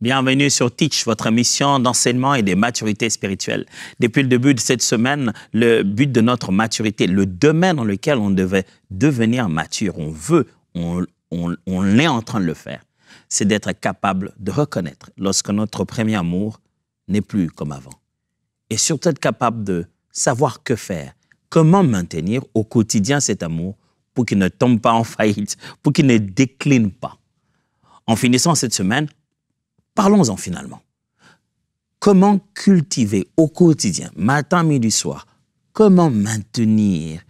Bienvenue sur Teach, votre mission d'enseignement et de maturité spirituelle. Depuis le début de cette semaine, le but de notre maturité, le domaine dans lequel on devait devenir mature, on est en train de le faire, c'est d'être capable de reconnaître lorsque notre premier amour n'est plus comme avant. Et surtout être capable de savoir que faire, comment maintenir au quotidien cet amour pour qu'il ne tombe pas en faillite, pour qu'il ne décline pas. En finissant cette semaine, parlons-en finalement. Comment cultiver au quotidien, matin, midi, soir, comment maintenir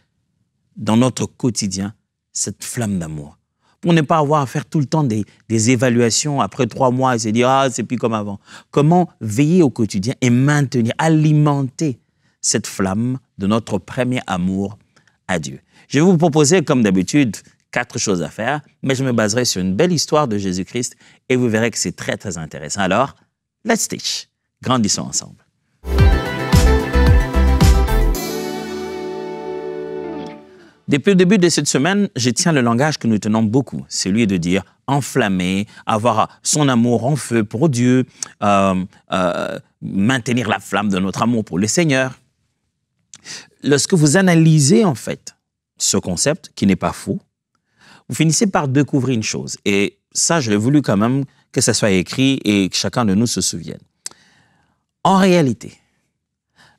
dans notre quotidien cette flamme d'amour? Pour ne pas avoir à faire tout le temps des évaluations après 3 mois et se dire « Ah, c'est plus comme avant ». Comment veiller au quotidien et maintenir, alimenter cette flamme de notre premier amour à Dieu? Je vais vous proposer, comme d'habitude, 4 choses à faire, mais je me baserai sur une belle histoire de Jésus-Christ et vous verrez que c'est très, très intéressant. Alors, let's teach. Grandissons ensemble. Depuis le début de cette semaine, je tiens le langage que nous tenons beaucoup, celui de dire enflammer, avoir son amour en feu pour Dieu, maintenir la flamme de notre amour pour le Seigneur. Lorsque vous analysez en fait ce concept, qui n'est pas faux, vous finissez par découvrir une chose. Et ça, je l'ai voulu quand même que ça soit écrit et que chacun de nous se souvienne. En réalité,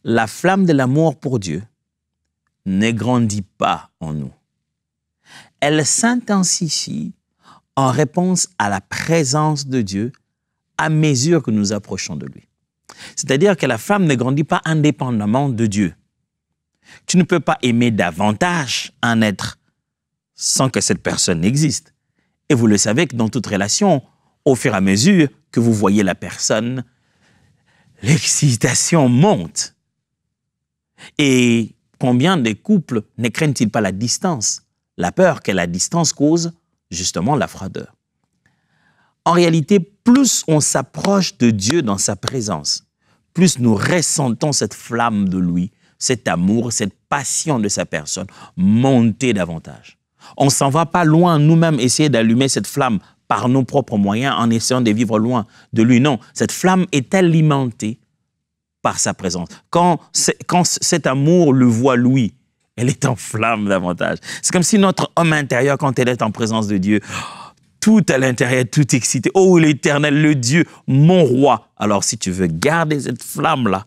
la flamme de l'amour pour Dieu ne grandit pas en nous. Elle s'intensifie en réponse à la présence de Dieu à mesure que nous approchons de lui. C'est-à-dire que la flamme ne grandit pas indépendamment de Dieu. Tu ne peux pas aimer davantage un être sans que cette personne existe. Et vous le savez que dans toute relation, au fur et à mesure que vous voyez la personne, l'excitation monte. Et combien de couples ne craignent-ils pas la distance? La peur que la distance cause justement la froideur. En réalité, plus on s'approche de Dieu dans sa présence, plus nous ressentons cette flamme de lui, cet amour, cette passion de sa personne monter davantage. On ne s'en va pas loin nous-mêmes essayer d'allumer cette flamme par nos propres moyens en essayant de vivre loin de lui. Non, cette flamme est alimentée par sa présence. Quand cet amour le voit lui, elle est en flamme davantage. C'est comme si notre homme intérieur, quand elle est en présence de Dieu, tout à l'intérieur, tout excité. Oh, l'Éternel, le Dieu, mon roi. Alors, si tu veux garder cette flamme-là,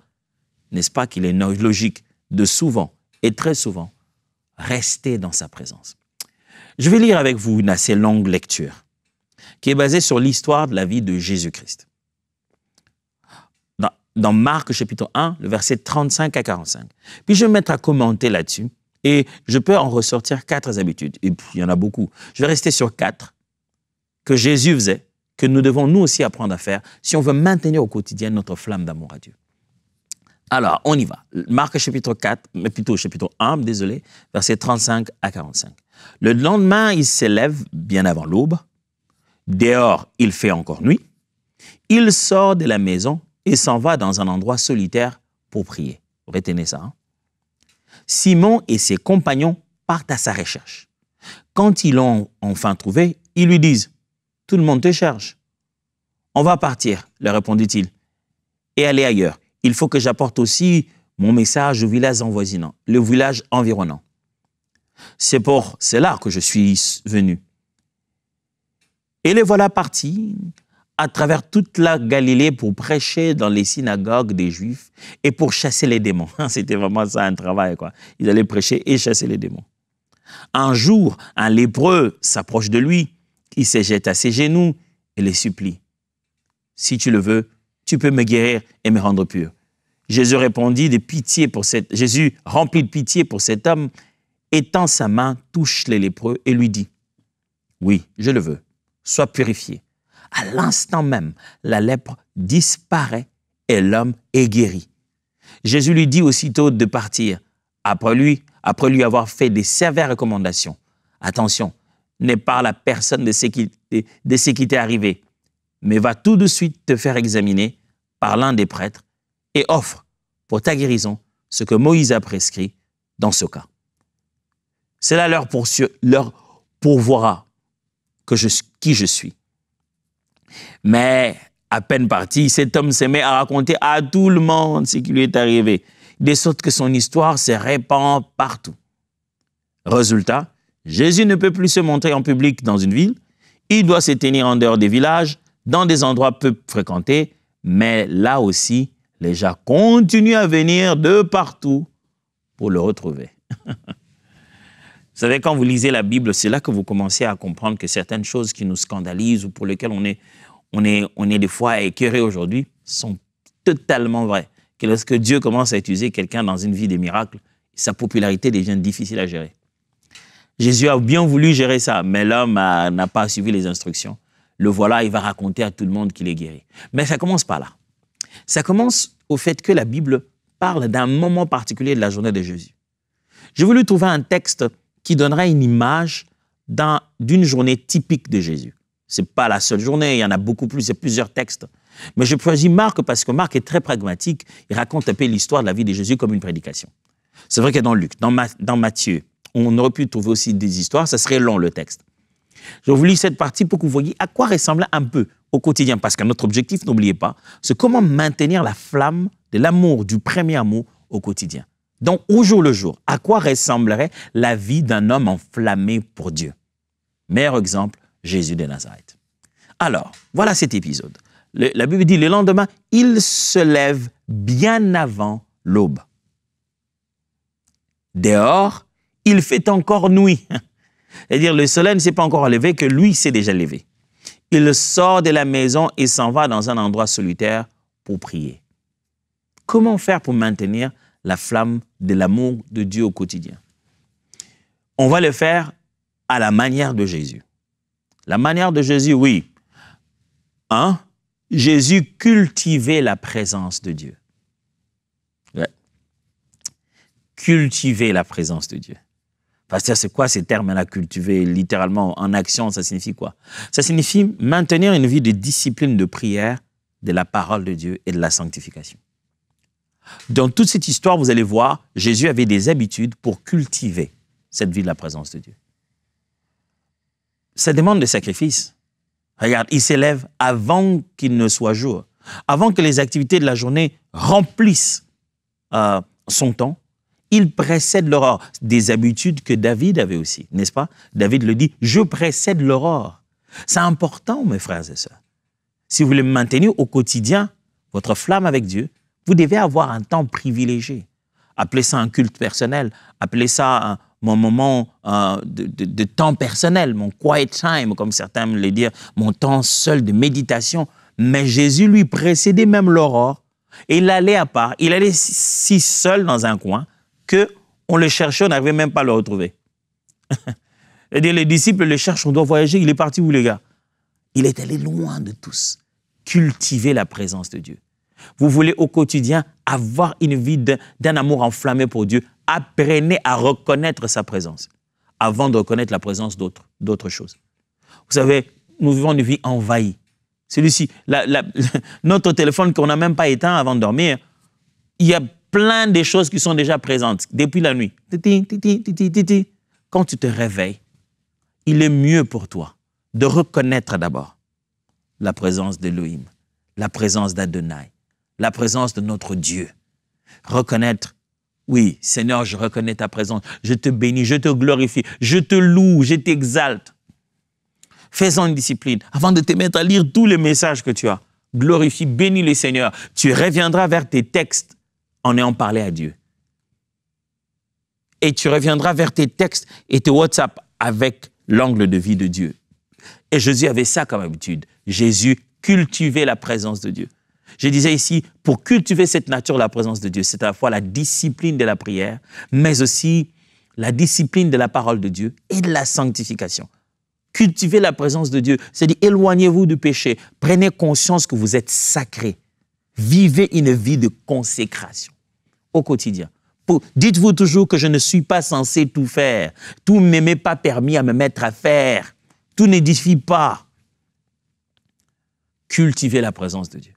n'est-ce pas qu'il est logique de souvent, et très souvent, rester dans sa présence? Je vais lire avec vous une assez longue lecture qui est basée sur l'histoire de la vie de Jésus-Christ. Dans Marc chapitre 1, le verset 35 à 45. Puis je vais me mettre à commenter là-dessus et je peux en ressortir 4 habitudes. Et puis, il y en a beaucoup. Je vais rester sur 4 que Jésus faisait, que nous devons nous aussi apprendre à faire si on veut maintenir au quotidien notre flamme d'amour à Dieu. Alors, on y va. Marc chapitre 4, mais plutôt chapitre 1, désolé, verset 35 à 45. Le lendemain, il s'élève bien avant l'aube. Dehors, il fait encore nuit. Il sort de la maison et s'en va dans un endroit solitaire pour prier. Retenez ça. Hein? Simon et ses compagnons partent à sa recherche. Quand ils l'ont enfin trouvé, ils lui disent « Tout le monde te cherche. »« On va partir, leur répondit-il, et aller ailleurs. Il faut que j'apporte aussi mon message au village envoisinant, le village environnant. C'est pour cela que je suis venu. » Et les voilà partis à travers toute la Galilée pour prêcher dans les synagogues des Juifs et pour chasser les démons. C'était vraiment ça un travail, quoi. Ils allaient prêcher et chasser les démons. Un jour, un lépreux s'approche de lui, il se jette à ses genoux et les supplie. « Si tu le veux, tu peux me guérir et me rendre pur. » Jésus rempli de pitié pour cet homme, étend sa main, touche les lépreux et lui dit « Oui, je le veux, sois purifié. » À l'instant même, la lèpre disparaît et l'homme est guéri. Jésus lui dit aussitôt de partir, après lui avoir fait des sévères recommandations. Attention, ne parle à personne de ce qui t'est arrivé, mais va tout de suite te faire examiner par l'un des prêtres et offre pour ta guérison ce que Moïse a prescrit dans ce cas. Cela leur pourvoira qui je suis. Mais À peine parti, cet homme se met à raconter à tout le monde ce qui lui est arrivé, de sorte que son histoire se répand partout. Résultat, Jésus ne peut plus se montrer en public dans une ville, il doit se tenir en dehors des villages, dans des endroits peu fréquentés, mais là aussi, les gens continuent à venir de partout pour le retrouver. Vous savez, quand vous lisez la Bible, c'est là que vous commencez à comprendre que certaines choses qui nous scandalisent ou pour lesquelles on est des fois écœuré aujourd'hui sont totalement vraies. Que lorsque Dieu commence à utiliser quelqu'un dans une vie de miracles, sa popularité devient difficile à gérer. Jésus a bien voulu gérer ça, mais l'homme n'a pas suivi les instructions. Le voilà, il va raconter à tout le monde qu'il est guéri. Mais ça ne commence pas là. Ça commence au fait que la Bible parle d'un moment particulier de la journée de Jésus. J'ai voulu trouver un texte qui donnerait une image d'une journée typique de Jésus. Ce n'est pas la seule journée, il y en a beaucoup plus, il y a plusieurs textes. Mais j'ai choisi Marc parce que Marc est très pragmatique. Il raconte un peu l'histoire de la vie de Jésus comme une prédication. C'est vrai que dans Luc, dans Matthieu, on aurait pu trouver aussi des histoires, ça serait long le texte. Je vous lis cette partie pour que vous voyez à quoi ressemblait un peu au quotidien, parce que notre objectif, n'oubliez pas, c'est comment maintenir la flamme de l'amour, du premier amour au quotidien. Donc, au jour le jour, à quoi ressemblerait la vie d'un homme enflammé pour Dieu? Meilleur exemple, Jésus de Nazareth. Alors, voilà cet épisode. La Bible dit, le lendemain, il se lève bien avant l'aube. Dehors, il fait encore nuit. C'est-à-dire, le soleil ne s'est pas encore levé, que lui s'est déjà levé. Il sort de la maison et s'en va dans un endroit solitaire pour prier. Comment faire pour maintenir la flamme de l'amour de Dieu au quotidien? On va le faire à la manière de Jésus. La manière de Jésus, oui. Jésus cultivait la présence de Dieu. Ouais. Cultiver la présence de Dieu. Pasteur, c'est quoi ces termes-là, cultiver, littéralement, en action, ça signifie quoi? Ça signifie maintenir une vie de discipline de prière, de la parole de Dieu et de la sanctification. Dans toute cette histoire, vous allez voir, Jésus avait des habitudes pour cultiver cette vie de la présence de Dieu. Ça demande des sacrifices. Regarde, il s'élève avant qu'il ne soit jour, avant que les activités de la journée remplissent son temps. Il précède l'aurore. Des habitudes que David avait aussi, n'est-ce pas? David le dit, je précède l'aurore. C'est important, mes frères et sœurs. Si vous voulez maintenir au quotidien votre flamme avec Dieu, vous devez avoir un temps privilégié. Appelez ça un culte personnel, appelez ça mon moment de temps personnel, mon quiet time, comme certains me le disent, mon temps seul de méditation. Mais Jésus lui précédait même l'aurore et il allait à part, il allait si seul dans un coin qu'on le cherchait, on n'arrivait même pas à le retrouver. C'est-à-dire les disciples le cherchent, on doit voyager, il est parti où les gars? Il est allé loin de tous. Cultiver la présence de Dieu. Vous voulez au quotidien avoir une vie d'un amour enflammé pour Dieu, apprenez à reconnaître sa présence avant de reconnaître la présence d'autres choses. Vous savez, nous vivons une vie envahie. Celui-ci, notre téléphone qu'on n'a même pas éteint avant de dormir, il y a plein de choses qui sont déjà présentes depuis la nuit. Quand tu te réveilles, il est mieux pour toi de reconnaître d'abord la présence d'Élohim, la présence d'Adonai, la présence de notre Dieu. Reconnaître, oui, Seigneur, je reconnais ta présence, je te bénis, je te glorifie, je te loue, je t'exalte. Fais-en une discipline. Avant de te mettre à lire tous les messages que tu as, glorifie, bénis le Seigneur. Tu reviendras vers tes textes en ayant parlé à Dieu. Et tu reviendras vers tes textes et tes WhatsApp avec l'angle de vie de Dieu. Et Jésus avait ça comme habitude. Jésus cultivait la présence de Dieu. Je disais ici, pour cultiver cette nature, la présence de Dieu, c'est à la fois la discipline de la prière, mais aussi la discipline de la parole de Dieu et de la sanctification. Cultivez la présence de Dieu, c'est-à-dire éloignez-vous du péché, prenez conscience que vous êtes sacré. Vivez une vie de consécration au quotidien. Dites-vous toujours que je ne suis pas censé tout faire. Tout ne m'est pas permis à me mettre à faire. Tout n'édifie pas. Cultivez la présence de Dieu.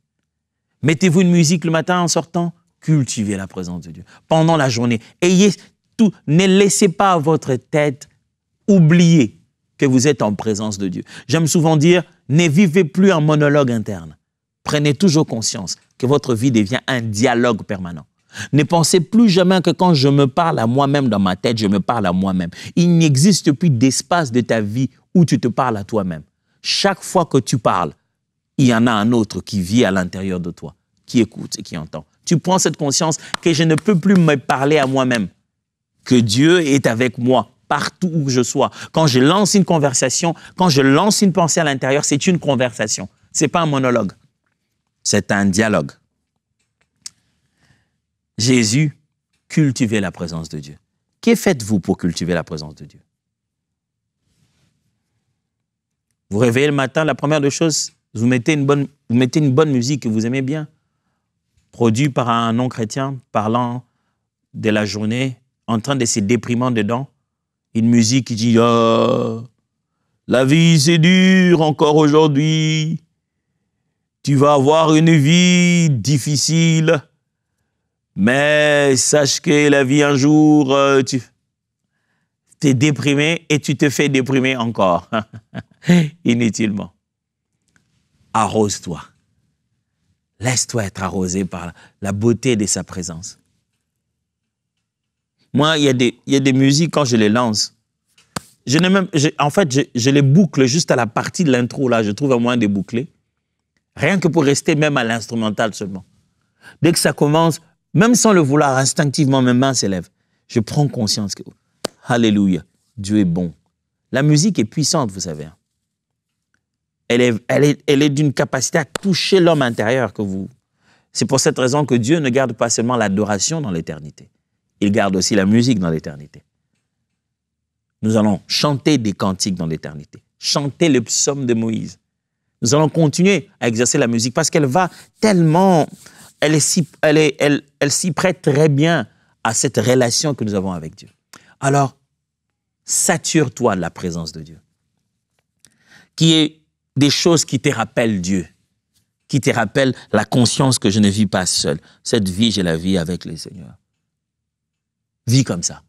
Mettez-vous une musique le matin en sortant, cultivez la présence de Dieu. Pendant la journée, ne laissez pas votre tête oublier que vous êtes en présence de Dieu. J'aime souvent dire, ne vivez plus en monologue interne. Prenez toujours conscience que votre vie devient un dialogue permanent. Ne pensez plus jamais que quand je me parle à moi-même dans ma tête, je me parle à moi-même. Il n'existe plus d'espace de ta vie où tu te parles à toi-même. Chaque fois que tu parles, il y en a un autre qui vit à l'intérieur de toi, qui écoute et qui entend. Tu prends cette conscience que je ne peux plus me parler à moi-même, que Dieu est avec moi partout où je sois. Quand je lance une conversation, quand je lance une pensée à l'intérieur, c'est une conversation. Ce n'est pas un monologue, c'est un dialogue. Jésus cultivait la présence de Dieu. Que faites-vous pour cultiver la présence de Dieu? Vous réveillez le matin, la première des choses, vous mettez une bonne musique que vous aimez bien, produite par un non-chrétien, parlant de la journée, en train de se déprimer dedans. Une musique qui dit « Oh, la vie c'est dur encore aujourd'hui. Tu vas avoir une vie difficile. Mais sache que la vie un jour, tu t'es déprimé et tu te fais déprimer encore. Inutilement. Arrose-toi. Laisse-toi être arrosé par la beauté de sa présence. Moi, il y a des musiques, quand je les lance, je les boucle juste à la partie de l'intro, là, je trouve un moyen de boucler. Rien que pour rester même à l'instrumental seulement. Dès que ça commence, même sans le vouloir, instinctivement, mes mains s'élèvent. Je prends conscience que, alléluia, Dieu est bon. La musique est puissante, vous savez. Elle est d'une capacité à toucher l'homme intérieur que vous. C'est pour cette raison que Dieu ne garde pas seulement l'adoration dans l'éternité. Il garde aussi la musique dans l'éternité. Nous allons chanter des cantiques dans l'éternité. Chanter le psaume de Moïse. Nous allons continuer à exercer la musique parce qu'elle va tellement... Elle s'y prête très bien à cette relation que nous avons avec Dieu. Alors, sature-toi de la présence de Dieu. Qui est des choses qui te rappellent Dieu. Qui te rappellent la conscience que je ne vis pas seul. Cette vie, je la vis avec le Seigneur. Vis comme ça.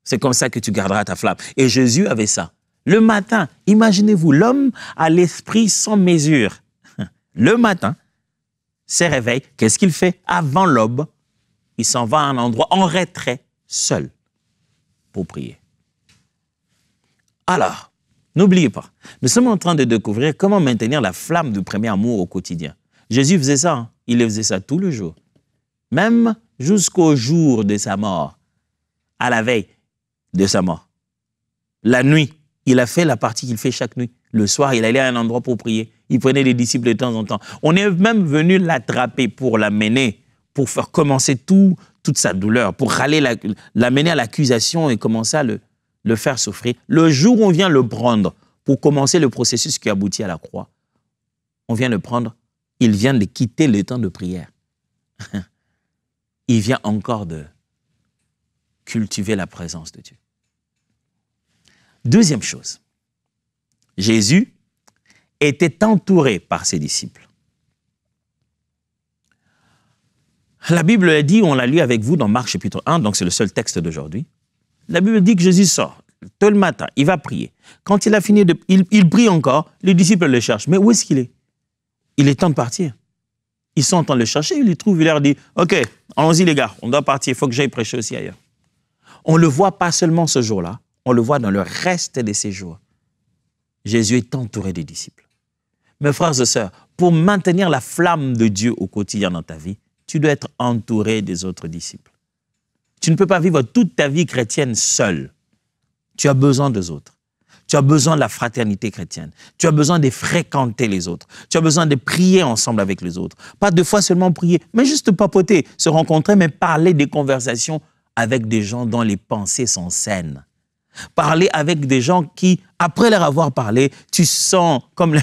C'est comme ça que tu garderas ta flamme. Et Jésus avait ça. Le matin, imaginez-vous, l'homme a l'esprit sans mesure. Le matin, se réveille, qu'est-ce qu'il fait? Avant l'aube, il s'en va à un endroit en retrait, seul, pour prier. Alors, n'oubliez pas, nous sommes en train de découvrir comment maintenir la flamme du premier amour au quotidien. Jésus faisait ça, hein? Il faisait ça tous les jours. Même jusqu'au jour de sa mort, à la veille de sa mort. La nuit, il a fait la partie qu'il fait chaque nuit. Le soir, il allait à un endroit pour prier. Il prenait des disciples de temps en temps. On est même venu l'attraper pour l'amener, pour faire commencer toute sa douleur, pour l'amener à l'accusation et commencer à le faire souffrir. Le jour où on vient le prendre pour commencer le processus qui aboutit à la croix, on vient le prendre, il vient de quitter le temps de prière. Il vient encore de cultiver la présence de Dieu. Deuxième chose, Jésus était entouré par ses disciples. La Bible a dit, on l'a lu avec vous dans Marc chapitre 1, donc c'est le seul texte d'aujourd'hui. La Bible dit que Jésus sort tôt le matin, il va prier. Quand il a fini, il prie encore, les disciples le cherchent. Mais où est-ce qu'il est? Il est temps de partir. Ils sont en train de le chercher, ils le trouvent, il leur dit, « Ok, allons-y les gars, on doit partir, il faut que j'aille prêcher aussi ailleurs. » On ne le voit pas seulement ce jour-là, on le voit dans le reste de ses jours. Jésus est entouré des disciples. Mes frères et sœurs, pour maintenir la flamme de Dieu au quotidien dans ta vie, tu dois être entouré des autres disciples. Tu ne peux pas vivre toute ta vie chrétienne seul. Tu as besoin des autres. Tu as besoin de la fraternité chrétienne. Tu as besoin de fréquenter les autres. Tu as besoin de prier ensemble avec les autres. Pas 2 fois seulement prier, mais juste papoter, se rencontrer, mais parler des conversations avec des gens dont les pensées sont saines. Parler avec des gens qui, après leur avoir parlé, tu sens, comme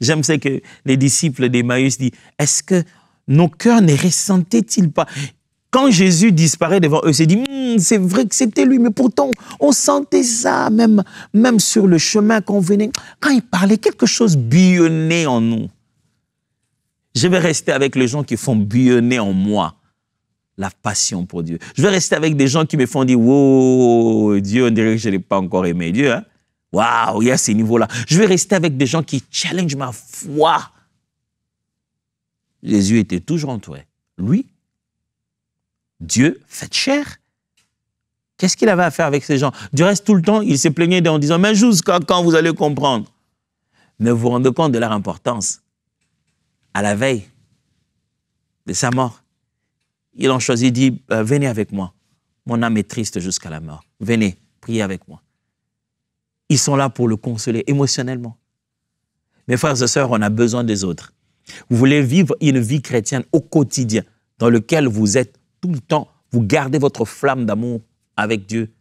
j'aime ça que les disciples d'Emmaüs disent, est-ce que nos cœurs ne ressentaient-ils pas? Quand Jésus disparaît devant eux, c'est dit, c'est vrai que c'était lui, mais pourtant, on sentait ça, même sur le chemin qu'on venait. Quand il parlait, quelque chose bouillonnait en nous. Je vais rester avec les gens qui font bouillonner en moi la passion pour Dieu. Je vais rester avec des gens qui me font dire, wow, Dieu, on dirait que je n'ai pas encore aimé Dieu. Hein? Waouh, il y a ces niveaux-là. Je vais rester avec des gens qui challengent ma foi. Jésus était toujours entouré. Lui, Dieu fait chair. Qu'est-ce qu'il avait à faire avec ces gens? Du reste, tout le temps, il s'est plaigné en disant, mais jusqu'à quand vous allez comprendre? Mais vous vous rendez compte de leur importance. À la veille de sa mort, ils ont choisi, il dit, venez avec moi. Mon âme est triste jusqu'à la mort. Venez, priez avec moi. Ils sont là pour le consoler émotionnellement. Mes frères et sœurs, on a besoin des autres. Vous voulez vivre une vie chrétienne au quotidien, dans lequel vous êtes tout le temps, vous gardez votre flamme d'amour avec Dieu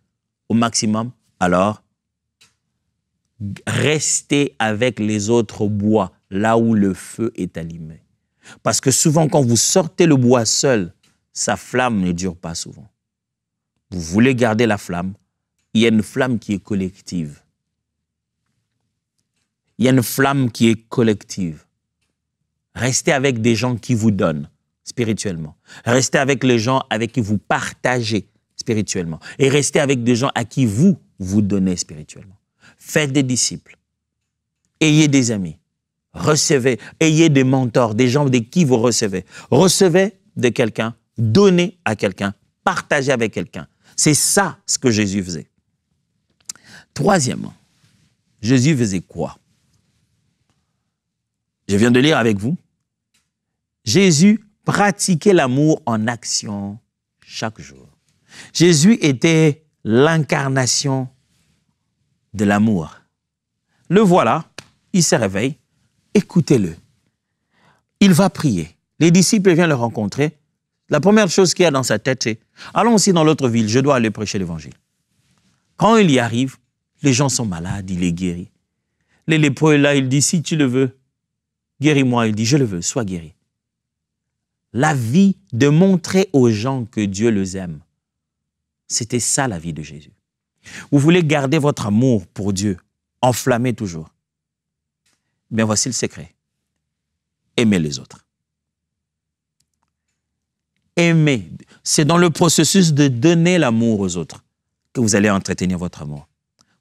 au maximum, alors restez avec les autres bois, là où le feu est allumé. Parce que souvent, quand vous sortez le bois seul, sa flamme ne dure pas souvent. Vous voulez garder la flamme, il y a une flamme qui est collective. Il y a une flamme qui est collective. Restez avec des gens qui vous donnent spirituellement. Restez avec les gens avec qui vous partagez spirituellement. Et restez avec des gens à qui vous donnez spirituellement. Faites des disciples. Ayez des amis. Recevez. Ayez des mentors, des gens de qui vous recevez. Recevez de quelqu'un, donnez à quelqu'un, partagez avec quelqu'un. C'est ça ce que Jésus faisait. Troisièmement, Jésus faisait quoi? Je viens de lire avec vous. Jésus pratiquait l'amour en action chaque jour. Jésus était l'incarnation de l'amour. Le voilà, il se réveille, écoutez-le. Il va prier. Les disciples viennent le rencontrer. La première chose qu'il y a dans sa tête, c'est « Allons aussi dans l'autre ville, je dois aller prêcher l'évangile. » Quand il y arrive, les gens sont malades, il est guéri. Les lépreux, là, il dit « Si tu le veux, guéris-moi. » Il dit « Je le veux, sois guéri. » La vie de montrer aux gens que Dieu les aime. C'était ça la vie de Jésus. Vous voulez garder votre amour pour Dieu, enflammé toujours. Bien, voici le secret. Aimez les autres. Aimez. C'est dans le processus de donner l'amour aux autres que vous allez entretenir votre amour.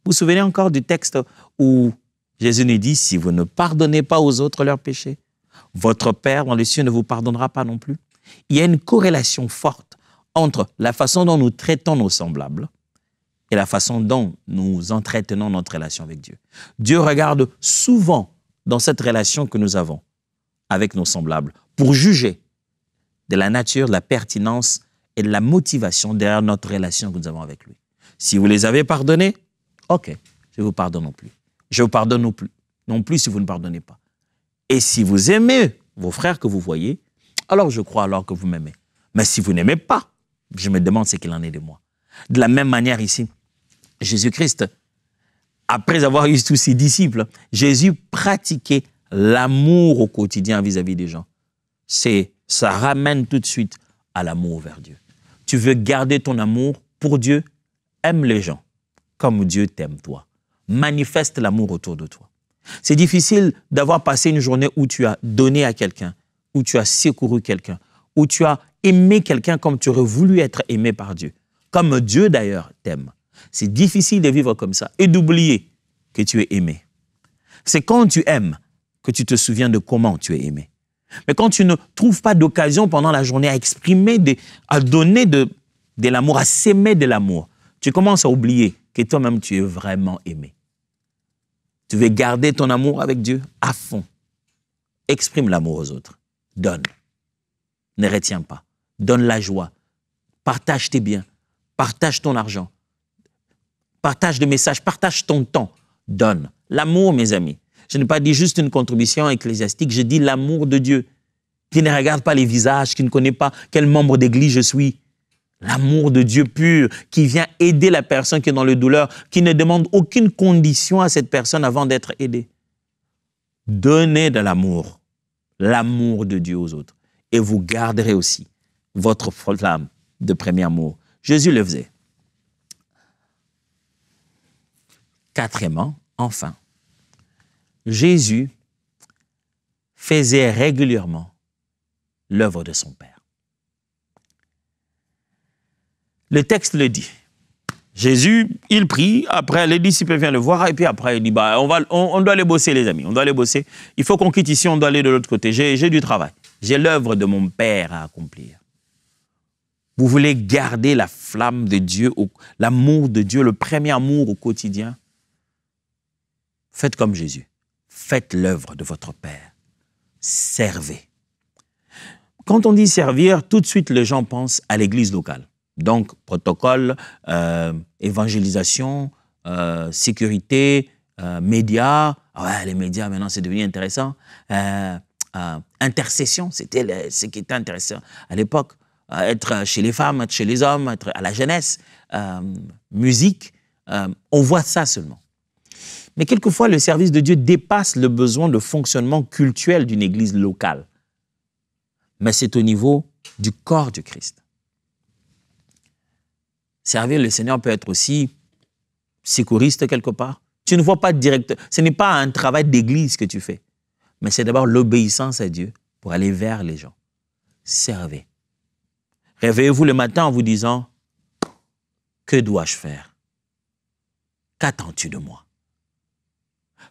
Vous vous souvenez encore du texte où Jésus nous dit, si vous ne pardonnez pas aux autres leurs péchés, votre Père dans les cieux ne vous pardonnera pas non plus. Il y a une corrélation forte entre la façon dont nous traitons nos semblables et la façon dont nous entretenons notre relation avec Dieu. Dieu regarde souvent dans cette relation que nous avons avec nos semblables pour juger de la nature, de la pertinence et de la motivation derrière notre relation que nous avons avec lui. Si vous les avez pardonnés, ok, je vous pardonne non plus. Je vous pardonne non plus si vous ne pardonnez pas. Et si vous aimez vos frères que vous voyez, alors je crois alors que vous m'aimez. Mais si vous n'aimez pas, je me demande ce qu'il en est de moi. De la même manière ici, Jésus-Christ, après avoir eu tous ses disciples, Jésus pratiquait l'amour au quotidien vis-à-vis des gens. Ça ramène tout de suite à l'amour vers Dieu. Tu veux garder ton amour pour Dieu, aime les gens comme Dieu t'aime toi. Manifeste l'amour autour de toi. C'est difficile d'avoir passé une journée où tu as donné à quelqu'un, où tu as secouru quelqu'un, où tu as aimé quelqu'un comme tu aurais voulu être aimé par Dieu. Comme Dieu d'ailleurs t'aime. C'est difficile de vivre comme ça et d'oublier que tu es aimé. C'est quand tu aimes que tu te souviens de comment tu es aimé. Mais quand tu ne trouves pas d'occasion pendant la journée à exprimer, à donner de l'amour, à s'aimer de l'amour, tu commences à oublier que toi-même tu es vraiment aimé. Tu veux garder ton amour avec Dieu à fond. Exprime l'amour aux autres. Donne. Ne retiens pas. Donne la joie. Partage tes biens. Partage ton argent. Partage des messages. Partage ton temps. Donne. L'amour, mes amis. Je n'ai pas dit juste une contribution ecclésiastique. Je dis l'amour de Dieu. Qui ne regarde pas les visages, qui ne connaît pas quel membre d'église je suis. L'amour de Dieu pur, qui vient aider la personne qui est dans la douleur, qui ne demande aucune condition à cette personne avant d'être aidée. Donnez de l'amour de Dieu aux autres. Et vous garderez aussi votre flamme de premier amour. Jésus le faisait. Quatrièmement, enfin, Jésus faisait régulièrement l'œuvre de son Père. Le texte le dit. Jésus, il prie, après les disciples viennent le voir, et puis après il dit, on doit aller bosser les amis, on doit aller bosser. Il faut qu'on quitte ici, on doit aller de l'autre côté, j'ai du travail. J'ai l'œuvre de mon Père à accomplir. Vous voulez garder la flamme de Dieu, l'amour de Dieu, le premier amour au quotidien? Faites comme Jésus. Faites l'œuvre de votre Père. Servez. Quand on dit servir, tout de suite, les gens pensent à l'église locale. Donc, protocole, évangélisation, sécurité, médias. Ouais, les médias, maintenant, c'est devenu intéressant. Intercession, c'était ce qui était intéressant à l'époque. Être chez les femmes, être chez les hommes, être à la jeunesse. Musique, on voit ça seulement. Mais quelquefois, le service de Dieu dépasse le besoin de fonctionnement cultuel d'une église locale. Mais c'est au niveau du corps du Christ. Servir le Seigneur peut être aussi secouriste quelque part. Tu ne vois pas direct. Ce n'est pas un travail d'église que tu fais, mais c'est d'abord l'obéissance à Dieu pour aller vers les gens. Servez. Réveillez-vous le matin en vous disant, que dois-je faire? Qu'attends-tu de moi?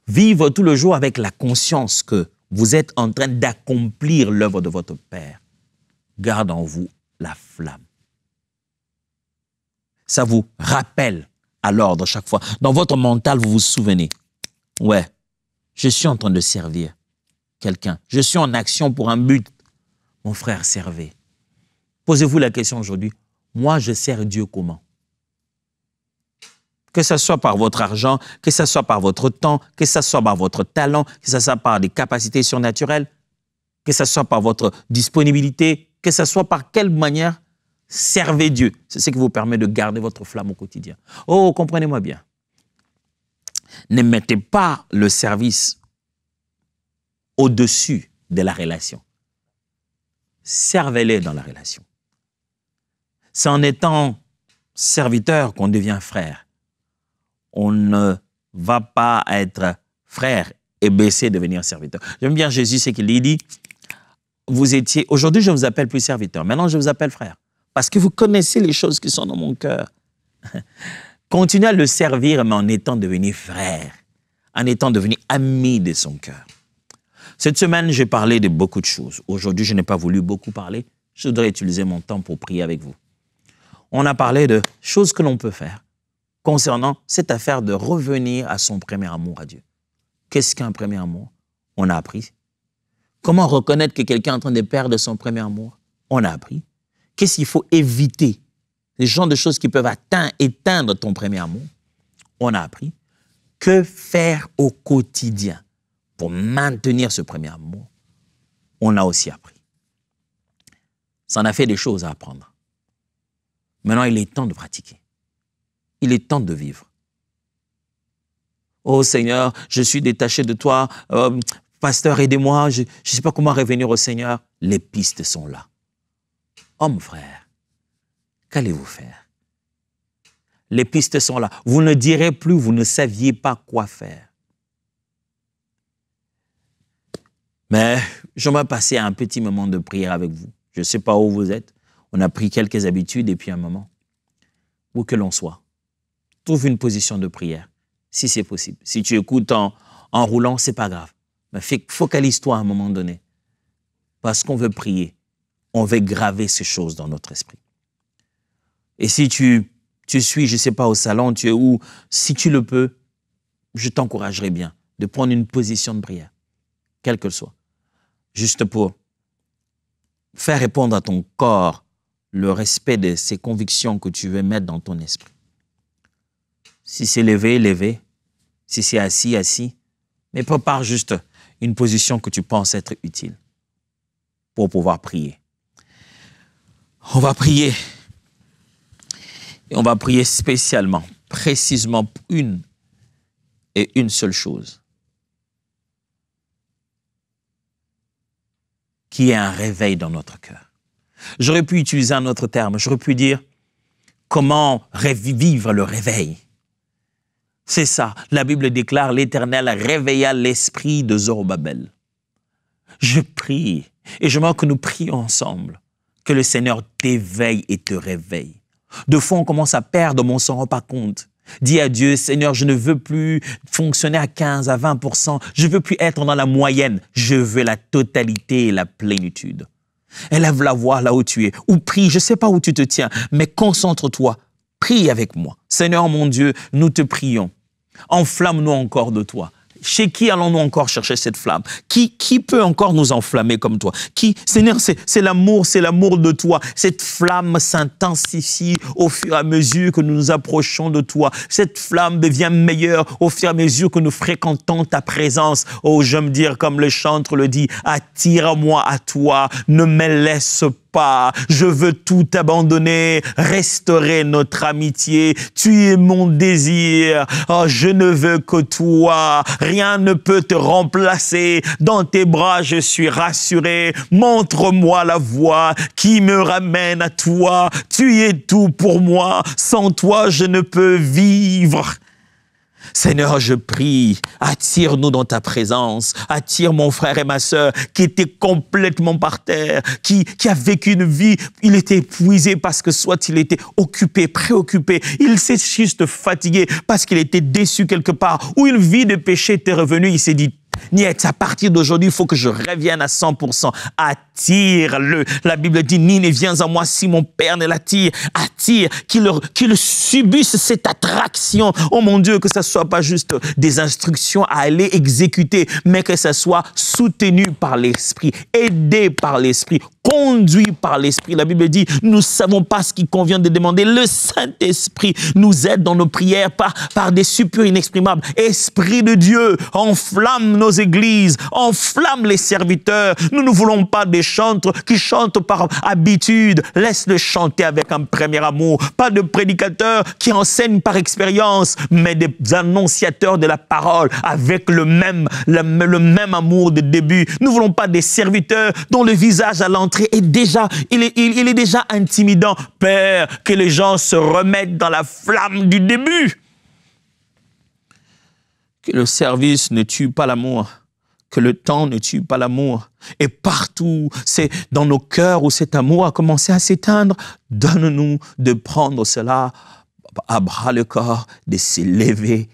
Vivre tout le jour avec la conscience que vous êtes en train d'accomplir l'œuvre de votre Père. Garde en vous la flamme. Ça vous rappelle à l'ordre chaque fois. Dans votre mental, vous vous souvenez. Ouais, je suis en train de servir quelqu'un. Je suis en action pour un but. Mon frère, servez. Posez-vous la question aujourd'hui. Moi, je sers Dieu comment? Que ce soit par votre argent, que ce soit par votre temps, que ce soit par votre talent, que ce soit par des capacités surnaturelles, que ce soit par votre disponibilité, que ce soit par quelle manière, servez Dieu. C'est ce qui vous permet de garder votre flamme au quotidien. Oh, comprenez-moi bien. Ne mettez pas le service au-dessus de la relation. Servez-les dans la relation. C'est en étant serviteur qu'on devient frère. On ne va pas être frère et baisser, devenir serviteur. J'aime bien Jésus, c'est qu'il dit, vous étiez, aujourd'hui je ne vous appelle plus serviteur, maintenant je vous appelle frère. Parce que vous connaissez les choses qui sont dans mon cœur. Continuez à le servir, mais en étant devenu frère, en étant devenu ami de son cœur. Cette semaine, j'ai parlé de beaucoup de choses. Aujourd'hui, je n'ai pas voulu beaucoup parler. Je voudrais utiliser mon temps pour prier avec vous. On a parlé de choses que l'on peut faire concernant cette affaire de revenir à son premier amour à Dieu. Qu'est-ce qu'un premier amour? On a appris. Comment reconnaître que quelqu'un est en train de perdre son premier amour? On a appris. Qu'est-ce qu'il faut éviter? Les genres de choses qui peuvent éteindre ton premier amour? On a appris. Que faire au quotidien pour maintenir ce premier amour? On a aussi appris. Ça en a fait des choses à apprendre. Maintenant, il est temps de pratiquer. Il est temps de vivre. Oh Seigneur, je suis détaché de toi. Pasteur, aidez-moi. Je ne sais pas comment revenir au Seigneur. Les pistes sont là. Homme, frère, qu'allez-vous faire? Les pistes sont là. Vous ne direz plus, vous ne saviez pas quoi faire. Mais j'aimerais passer un petit moment de prière avec vous. Je ne sais pas où vous êtes. On a pris quelques habitudes et puis un moment. Où que l'on soit, trouve une position de prière, si c'est possible. Si tu écoutes en roulant, ce n'est pas grave. Mais focalise-toi à un moment donné. Parce qu'on veut prier. On veut graver ces choses dans notre esprit. Et si tu suis, je ne sais pas, au salon, tu es où, si tu le peux, je t'encouragerais bien de prendre une position de prière, quelle qu'elle soit, juste pour faire répondre à ton corps le respect de ces convictions que tu veux mettre dans ton esprit. Si c'est levé, levé. Si c'est assis, assis. Mais prépare juste une position que tu penses être utile pour pouvoir prier. On va prier. Et on va prier spécialement, précisément pour une et une seule chose. Qui est un réveil dans notre cœur. J'aurais pu utiliser un autre terme. J'aurais pu dire comment vivre le réveil. C'est ça. La Bible déclare l'Éternel réveilla l'esprit de Zorobabel. Je prie et je veux que nous prions ensemble. Que le Seigneur t'éveille et te réveille. De fois, on commence à perdre, mais on ne s'en rend pas compte. Dis à Dieu, Seigneur, je ne veux plus fonctionner à 15, à 20%. Je ne veux plus être dans la moyenne. Je veux la totalité et la plénitude. Élève la voix là où tu es. Ou prie, je ne sais pas où tu te tiens, mais concentre-toi. Prie avec moi. Seigneur mon Dieu, nous te prions. Enflamme-nous encore de toi. Chez qui allons-nous encore chercher cette flamme? Qui peut encore nous enflammer comme toi? Seigneur, c'est l'amour de toi. Cette flamme s'intensifie au fur et à mesure que nous nous approchons de toi. Cette flamme devient meilleure au fur et à mesure que nous fréquentons ta présence. Oh, j'aime dire comme le chantre le dit, attire-moi à toi, ne me laisse pas, je veux tout abandonner, restaurer notre amitié, tu es mon désir, oh, je ne veux que toi, rien ne peut te remplacer, dans tes bras je suis rassuré, montre-moi la voie qui me ramène à toi, tu es tout pour moi, sans toi je ne peux vivre. Seigneur, je prie, attire-nous dans ta présence, attire mon frère et ma sœur qui étaient complètement par terre, qui a vécu une vie, il était épuisé parce que soit il était occupé, préoccupé, il s'est juste fatigué parce qu'il était déçu quelque part, ou une vie de péché était revenue, il s'est dit, Niet, à partir d'aujourd'hui, il faut que je revienne à 100%. Attire-le. La Bible dit, ni ne viens à moi si mon Père ne l'attire. Attire, qu'il subisse cette attraction. Oh mon Dieu, que ça soit pas juste des instructions à aller exécuter, mais que ça soit soutenu par l'Esprit, aidé par l'Esprit, conduit par l'Esprit. La Bible dit, nous ne savons pas ce qu'il convient de demander. Le Saint-Esprit nous aide dans nos prières par des suppliques inexprimables. Esprit de Dieu, enflamme nos églises, enflamme les serviteurs. Nous ne voulons pas des chantres qui chantent par habitude. Laisse-le chanter avec un premier amour. Pas de prédicateurs qui enseignent par expérience, mais des annonciateurs de la parole avec le même amour de début. Nous ne voulons pas des serviteurs dont le visage à l'entrée est déjà, il est déjà intimidant. Père, que les gens se remettent dans la flamme du début. Que le service ne tue pas l'amour, que le temps ne tue pas l'amour. Et partout, c'est dans nos cœurs où cet amour a commencé à s'éteindre, donne-nous de prendre cela à bras le corps, de s'élever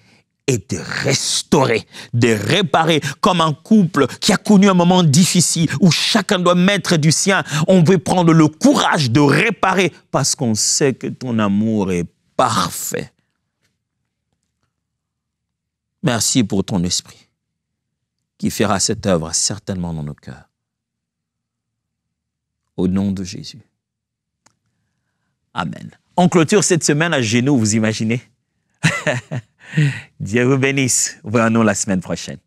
et de restaurer, de réparer, comme un couple qui a connu un moment difficile où chacun doit mettre du sien. On veut prendre le courage de réparer parce qu'on sait que ton amour est parfait. Merci pour ton esprit qui fera cette œuvre certainement dans nos cœurs. Au nom de Jésus. Amen. On clôture cette semaine à genoux, vous imaginez? Dieu vous bénisse. Voyons-nous la semaine prochaine.